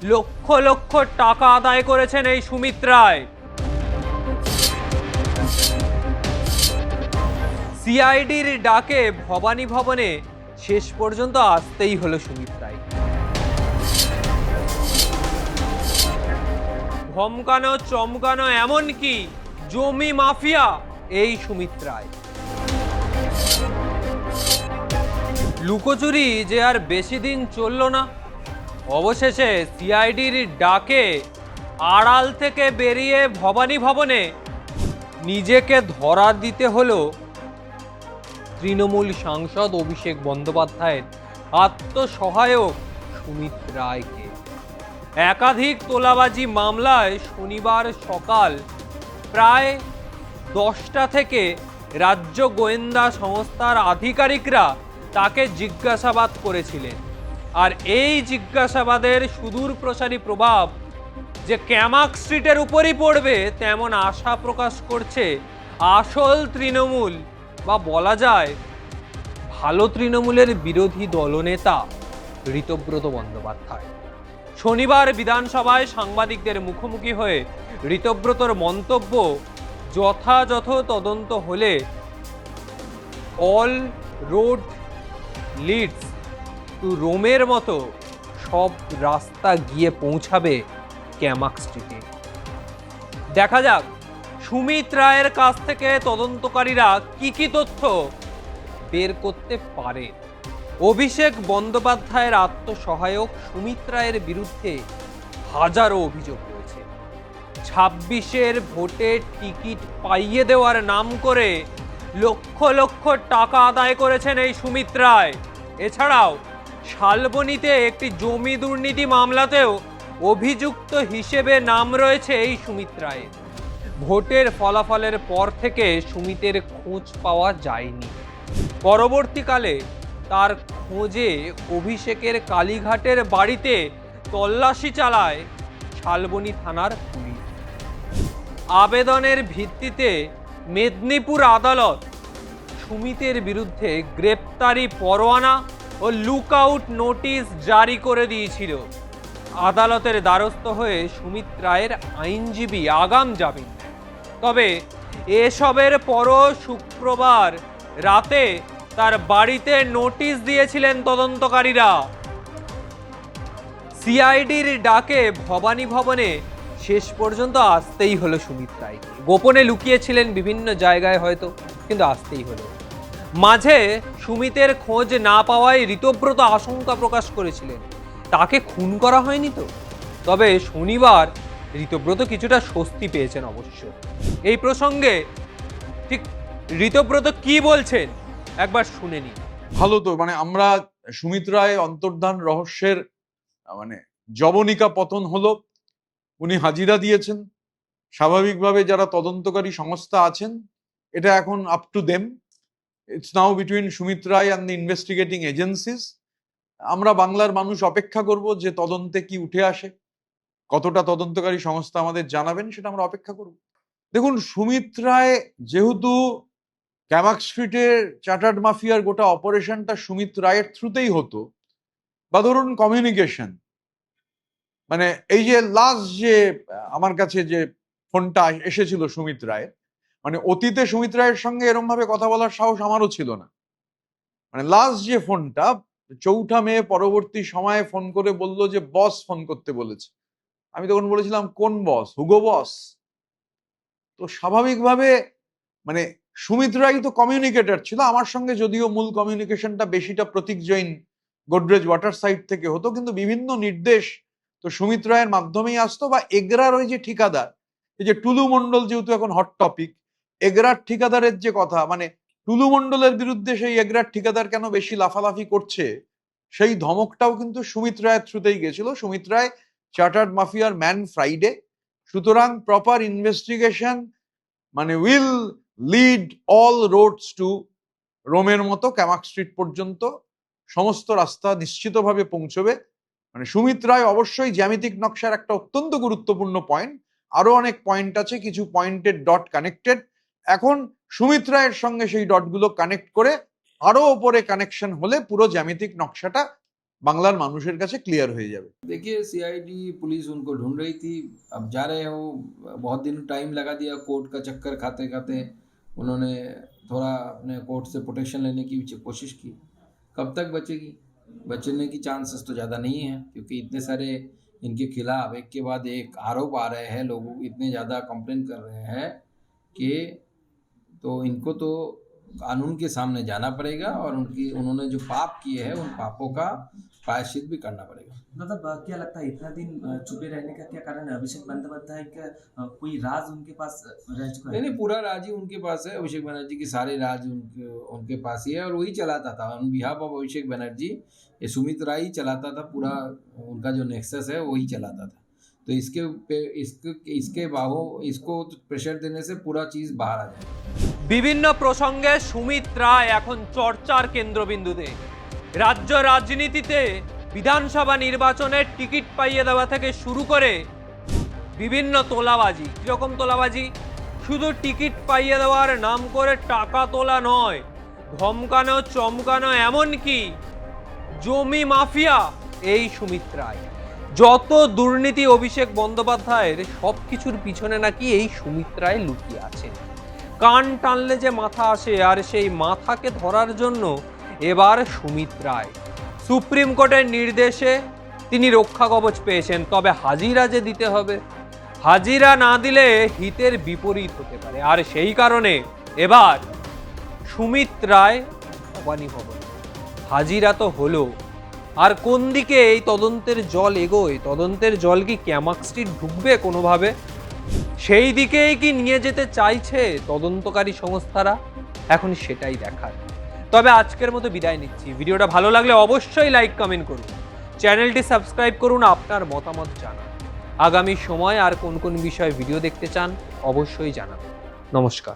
লক্ষ লক্ষ টাকা আদায় করেছেন এই সুমিত রায়। সিআইডির ডাকে ভবানী ভবনে শেষ পর্যন্ত আসতেই হলো সুমিত রায়। ধমকানো চমকানো এমনকি জমি মাফিয়া এই সুমিত রায়। লুকোচুরি যে আর বেশি দিন চলল না। অবশেষে সিআইডির ডাকে আড়াল থেকে বেরিয়ে ভবানী ভবনে নিজেকে ধরা দিতে হলো তৃণমূল সাংসদ অভিষেক বন্দ্যোপাধ্যায়ের আত্মসহায়ক সুমিত রায়কে। একাধিক তোলাবাজি মামলায় শনিবার সকাল প্রায় 10টা থেকে রাজ্য গোয়েন্দা সংস্থার আধিকারিকরা তাকে জিজ্ঞাসাবাদ করেছিলেন। আর এই জিজ্ঞাসাবাদের সুদূর প্রসারী প্রভাব যে ক্যামাক স্ট্রিটের উপরই পড়বে তেমন আশা প্রকাশ করছে আসল তৃণমূল বা বলা যায় ভালো তৃণমূলের বিরোধী দলনেতা ঋতব্রত বন্দ্যোপাধ্যায়। শনিবার বিধানসভায় সাংবাদিকদের মুখোমুখি হয়ে ঋতব্রতর মন্তব্য, যথাযথ তদন্ত হলে অল রোড লিডস টু রোমের মতো সব রাস্তা গিয়ে পৌঁছাবে ক্যামাক স্ট্রিটে। দেখা যাক সুমিত রায়ের কাছ থেকে তদন্তকারীরা কি তথ্য বের করতে পারে। অভিষেক বন্দ্যোপাধ্যায়ের আত্মসহায়ক সুমিত রায়ের বিরুদ্ধে হাজারো অভিযোগ রয়েছে। 26-এর ভোটে টিকিট পাইয়ে দেওয়ার নাম করে লক্ষ লক্ষ টাকা আদায় করেছেন এই সুমিত রায়। এছাড়াও শালবনীতে একটি জমি দুর্নীতি মামলাতেও অভিযুক্ত হিসেবে নাম রয়েছে এই সুমিত রায়ের। ভোটের ফলাফলের পর থেকে সুমিতের খোঁজ পাওয়া যায়নি। পরবর্তীকালে তার খোঁজে অভিষেকের কালীঘাটের বাড়িতে তল্লাশি চালায় শালবনী থানার পুলিশ। আবেদনের ভিত্তিতে মেদিনীপুর আদালত সুমিতের বিরুদ্ধে গ্রেপ্তারি পরোয়ানা ও লুকআউট নোটিশ জারি করে দিয়েছিল। আদালতের দ্বারস্থ হয়ে সুমিত রায়ের আইনজীবী আগাম জামিন। তবে এসবের পরও শুক্রবার রাতে তার বাড়িতে নোটিশ দিয়েছিলেন তদন্তকারীরা। সিআইডির ডাকে ভবানী ভবনে শেষ পর্যন্ত আসতেই হলো সুমিত রায়কে। গোপনে লুকিয়েছিলেন বিভিন্ন জায়গায় হয়তো, কিন্তু আসতেই হলো। মাঝে সুমিতের খোঁজ না পাওয়ায় ঋতব্রত আশঙ্কা প্রকাশ করেছিলেন তাকে খুন করা হয়নি তো। তবে শনিবার ঋতব্রত কিছুটা স্বস্তি পেয়েছেন অবশ্য। এই প্রসঙ্গে ঠিক ঋতব্রত কি বলছেন একবার শুনে নিন। ভালো তো, মানে আমরা সুমিত রায় অন্তর্ধান রহস্যের জবনিকা পতন হলো, উনি হাজিরা দিয়েছেন। স্বাভাবিকভাবে যারা তদন্তকারী সংস্থা আছেন, এটা এখন up to them. It's now between Sumit Roy and the investigating agencies. আমরা বাংলার মানুষ অপেক্ষা করব যে তদন্তে কি উঠে আসে, কতটা তদন্তকারী সংস্থা আমাদের জানাবেন সেটা আমরা অপেক্ষা করব। দেখুন, সুমিত রায় যেহেতু ক্যামাক স্ট্রিটের চার্টার্ড মাফিয়ার গোটা অপারেশনটা সুমিত রায়ের থ্রুতেই হতো, বা ধরুন কমিউনিকেশন, এই যে লাস্ট যে আমার কাছে যে ফোনটা এসেছিল সুমিত রায়ের, অতীতে সুমিত রায়ের সঙ্গে এরম ভাবে কথা বলার সাহস আমারও ছিল না। লাস্ট যে ফোনটা 4 মে পরবর্তী সময়ে ফোন করে বলল যে বস ফোন করতে বলেছে। আমি তখন বলেছিলাম কোন বস? হুগো বস। তো স্বাভাবিকভাবে সুমিত রায় তো কমিউনিকেটর ছিল আমার সঙ্গে, যদিও মূল কমিউনিকেশনটা বেশিটা প্রতীক জৈন গোদরেজ ওয়াটার সাইড থেকে হতো, কিন্তু বিভিন্ন নির্দেশ তো সুমিত রায়ের মাধ্যমেই আসতো। বা এগরার ওই যে ঠিকাদার, এই যে টুলু মন্ডল, যেহেতু এখন হট টপিক, এগরার ঠিকাদারের যে কথা, টুলু মন্ডলের বিরুদ্ধে সেই এগরার ঠিকাদার কেন বেশি লাফালাফি করছে, সেই ধমকটাও কিন্তু সুমিত রায়ের থ্রুতেই গেছিল। সুমিত রায় চার্টার্ড মাফিয়ার ম্যান ফ্রাইডে। সুতরাং proper investigation will lead all roads to রোমের মতো ক্যামাক স্ট্রিট পর্যন্ত সমস্ত রাস্তা নিশ্চিতভাবে পৌঁছবে। সুমিত রায় অবশ্যই জ্যামিতিক নকশার একটা অত্যন্ত গুরুত্বপূর্ণ পয়েন্ট। আরো অনেক পয়েন্ট আছে, কিছু পয়েন্টের ডট কানেক্টেড। এখন সুমিত রায়ের সঙ্গে সেই ডটগুলো কানেক্ট করে আরো ওপরে কানেকশন হলে পুরো জ্যামিতিক নকশাটা বাংলার মানুষের কাছে ক্লিয়ার হয়ে যাবে। देखिए सीआईडी पुलिस उनको ढूंढ रही थी, अब जा रहे हैं वो, बहुत दिन टाइम लगा दिया कोर्ट का चक्कर खाते खाते, उन्होंने थोड़ा अपने कोर्ट से प्रोटेक्शन लेने की कोशिश की, कब तक बचेगी? बचने की चांसेस तो ज़्यादा नहीं है, क्योंकि इतने सारे इनके खिलाफ एक के बाद एक आरोप आ रहे हैं, लोग इतने ज़्यादा कंप्लेन कर रहे हैं कि तो इनको तो कानून के सामने जाना पड़ेगा और उन्होंने जो पाप किए हैं उन पापों का प्रायश्चित भी करना पड़ेगा। मतलब क्या लगता है इतना दिन छुपे रहने का क्या कारण है? अभिषेक बंदोपाध्याय का कोई राज उनके पास रह चुका है? नहीं, पूरा राज ही उनके पास है। अभिषेक बनर्जी के सारे राज उनके पास ही है और वही चलाता था on behalf of Abhishek Banerjee. ये सुमित राय ही चलाता था, पूरा उनका जो नेक्सस है वही चलाता था। तो इसके बाहु इसको प्रेशर देने से पूरा चीज़ बाहर आ जाए। বিভিন্ন প্রসঙ্গে সুমিত রায় এখন চর্চার কেন্দ্রবিন্দুতে। রাজ্য রাজনীতিতে বিধানসভা নির্বাচনের টিকিট পাইয়ে দেওয়া থেকে শুরু করে বিভিন্ন তোলাবাজি। কীরকম তোলাবাজি? শুধু টিকিট পাইয়ে দেওয়ার নাম করে টাকা তোলা নয়, ধমকানো চমকানো, এমনকি জমি মাফিয়া এই সুমিত রায়। যত দুর্নীতি অভিষেক বন্দ্যোপাধ্যায়ের, সব কিছুর পিছনে নাকি এই সুমিত রায় লুকিয়ে আছেন। কান টানলে যে মাথা আসে, আর সেই মাথাকে ধরার জন্য এবার সুমিত রায়। সুপ্রিম কোর্টের নির্দেশে তিনি রক্ষা কবচ পেয়েছেন, তবে হাজিরা যে দিতে হবে, হাজিরা না দিলে হিতের বিপরীত হতে পারে। আর সেই কারণে এবার সুমিত রায় ভবানী ভবন। হাজিরা তো হলো, আর কোন দিকে এই তদন্তের জল এগোয়? তদন্তের জল কি ক্যামাক স্ট্রিট ঢুকবে কোনোভাবে? সেই দিকেই কি নিয়ে যেতে চাইছে তদন্তকারী সংস্থারা? এখন সেটাই দেখার। তবে আজকের মতো বিদায় নিচ্ছি। ভিডিওটা ভালো লাগলে অবশ্যই লাইক কমেন্ট করুন, চ্যানেলটি সাবস্ক্রাইব করুন, আপনার মতামত জানান। আগামী সময় আর কোন কোন বিষয়ে ভিডিও দেখতে চান অবশ্যই জানাবেন। নমস্কার।